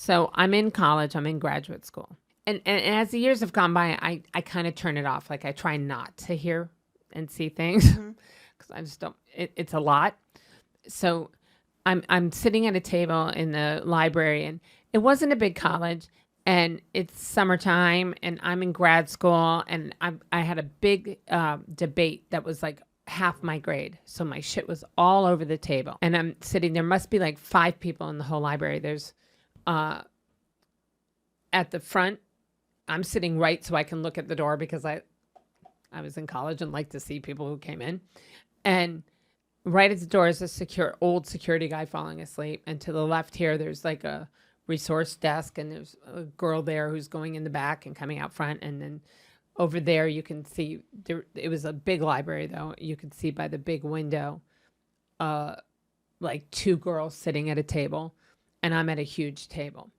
So I'm in college. I'm in graduate school. And as the years have gone by, I kind of turn it off. Like I try not to hear and see things because I just don't. It's a lot. So I'm sitting at a table in the library, and it wasn't a big college, and it's summertime, and I'm in grad school, and I had a big debate that was like half my grade. So my shit was all over the table, and I'm sitting there. Must be like 5 people in the whole library. There's at the front. I'm sitting right so I can look at the door because I was in college and liked to see people who came in. And right at the door is a old security guy falling asleep. And to the left here, there's like a resource desk, and there's a girl there who's going in the back and coming out front. And then over there, you can see, it was a big library though. You could see by the big window, like 2 girls sitting at a table, and I'm at a huge table.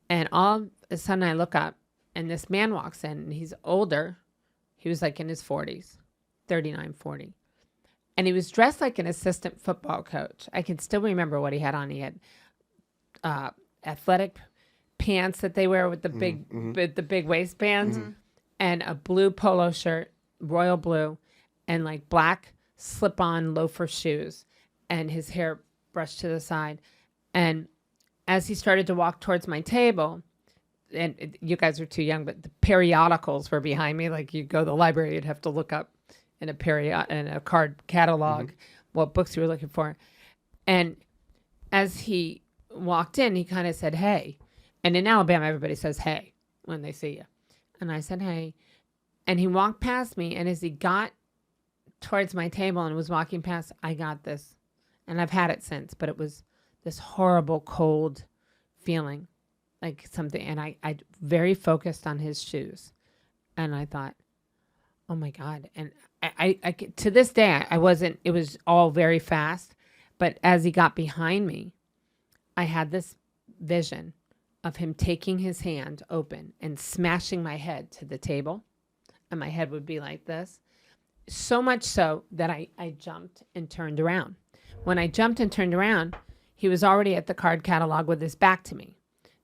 And all of a sudden I look up, and this man walks in, and he's older. He was like in his 40s, 39, 40. And he was dressed like an assistant football coach. I can still remember what he had on. He had athletic pants that they wear with the big waistbands, and a blue polo shirt, royal blue, and like black slip-on loafer shoes, and his hair brushed to the side. And as he started to walk towards my table, and you guys are too young, but the periodicals were behind me. Like you go to the library, you'd have to look up in a card catalog what books you were looking for. And as he walked in, he kind of said, "Hey." And in Alabama, everybody says "hey" when they see you. And I said, "Hey." And he walked past me, and as he got towards my table and was walking past, I got this. And I've had it since, but it was this horrible cold feeling, like something. And I very focused on his shoes, and I thought, oh my God. And I to this day, I wasn't, it was all very fast, but as he got behind me, I had this vision of him taking his hand open and smashing my head to the table, and my head would be like this. So much so that I jumped and turned around. When I jumped and turned around, he was already at the card catalog with his back to me.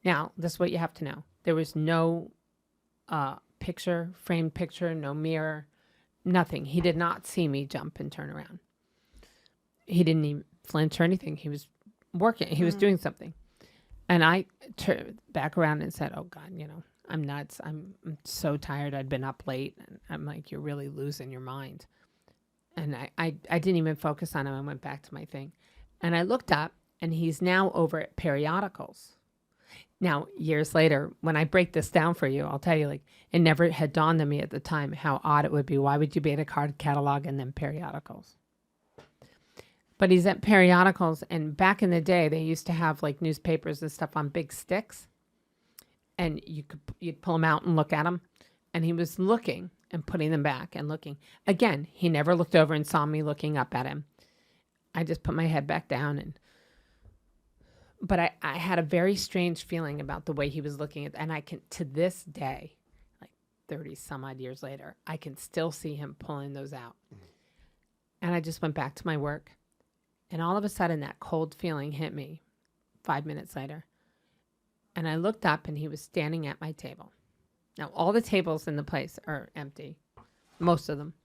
Now, this is what you have to know. There was no framed picture, no mirror, nothing. He did not see me jump and turn around. He didn't even flinch or anything. He was working. He was doing something. And I turned back around and said, oh God, I'm nuts. I'm so tired. I'd been up late. And I'm like, you're really losing your mind. And I didn't even focus on him. I went back to my thing. And I looked up, and he's now over at periodicals. Now, years later, when I break this down for you, I'll tell you, like, it never had dawned on me at the time how odd it would be. Why would you be at a card catalog and then periodicals? But he's at periodicals, and back in the day, they used to have like newspapers and stuff on big sticks, and you'd pull them out and look at them, and he was looking and putting them back and looking. Again, he never looked over and saw me looking up at him. I just put my head back down, but I had a very strange feeling about the way he was looking at, and I can, to this day, like 30 some odd years later, I can still see him pulling those out. And I just went back to my work. And all of a sudden, that cold feeling hit me 5 minutes later. And I looked up, and he was standing at my table. Now, all the tables in the place are empty, most of them.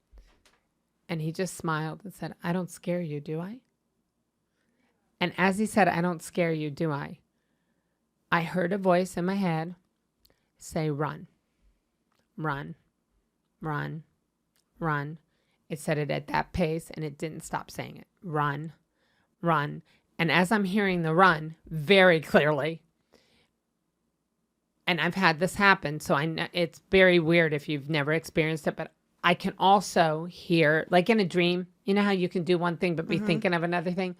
And he just smiled and said, I don't scare you, do I? And as he said, I don't scare you, do I? I heard a voice in my head say, run, run, run, run. It said it at that pace, and it didn't stop saying it. Run, run. And as I'm hearing the run very clearly, and I've had this happen, so I know it's very weird if you've never experienced it, but I can also hear, like in a dream, you know how you can do one thing but be thinking of another thing?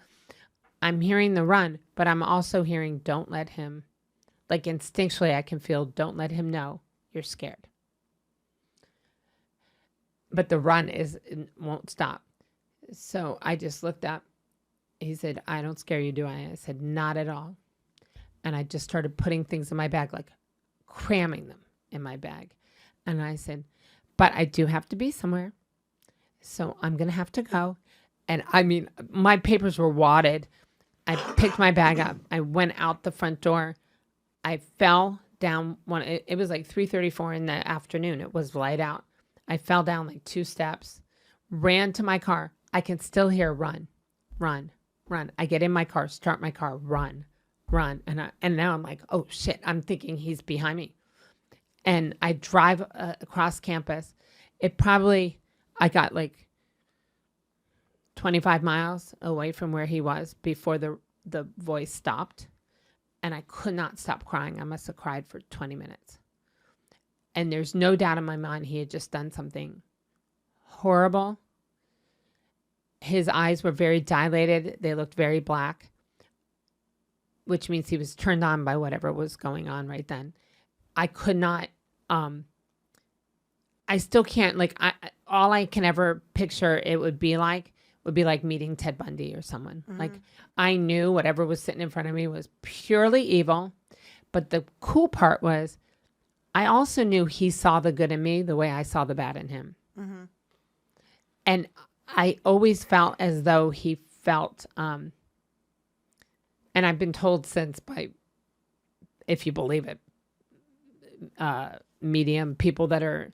I'm hearing the run, but I'm also hearing don't let him, like instinctually I can feel don't let him know you're scared. But the run won't stop. So I just looked up. He said, I don't scare you, do I? I said, not at all. And I just started putting things in my bag, like cramming them in my bag. And I said, but I do have to be somewhere. So I'm going to have to go. And I mean, my papers were wadded. I picked my bag up. I went out the front door. I fell down it was like 3:34 in the afternoon. It was light out. I fell down like 2 steps, ran to my car. I can still hear run, run, run. I get in my car, start my car, run, run. And now I'm like, oh shit, I'm thinking he's behind me. And I drive across campus. I got like 25 miles away from where he was before the voice stopped. And I could not stop crying. I must have cried for 20 minutes. And there's no doubt in my mind he had just done something horrible. His eyes were very dilated. They looked very black, which means he was turned on by whatever was going on right then. I could not, I still can't, like, all I can ever picture it would be like meeting Ted Bundy or someone. Mm-hmm. Like, I knew whatever was sitting in front of me was purely evil. But the cool part was I also knew he saw the good in me the way I saw the bad in him. Mm-hmm. And I always felt as though he felt, and I've been told since by, if you believe it, medium, people that are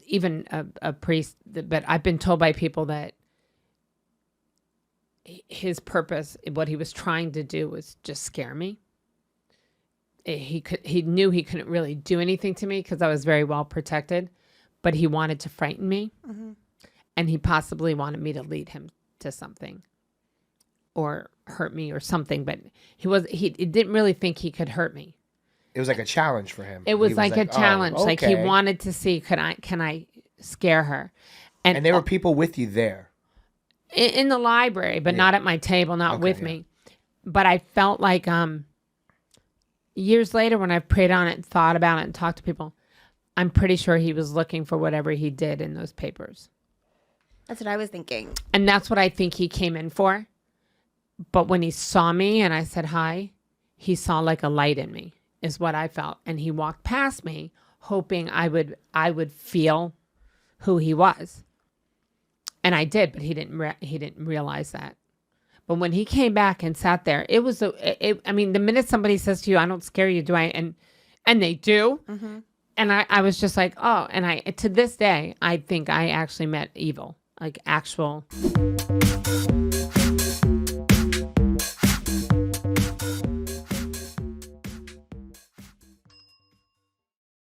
even a priest, but I've been told by people that his purpose, what he was trying to do was just scare me. He knew he couldn't really do anything to me because I was very well protected, but he wanted to frighten me. Mm-hmm. And he possibly wanted me to lead him to something or hurt me or something, but he didn't really think he could hurt me. It was like a challenge for him. It was like a challenge. Oh, okay. Like he wanted to see, can I scare her? And there were people with you there. In the library, but not at my table, not with me. But I felt like years later when I've prayed on it and thought about it and talked to people, I'm pretty sure he was looking for whatever he did in those papers. That's what I was thinking. And that's what I think he came in for. But when he saw me and I said hi, he saw like a light in me, is what I felt. And he walked past me hoping I would feel who he was. And I did, but he didn't realize that. But when he came back and sat there, it was I mean, the minute somebody says to you, "I don't scare you," do I? And they do. Mm-hmm. And I was just like, oh. And to this day, I think I actually met evil, like actual.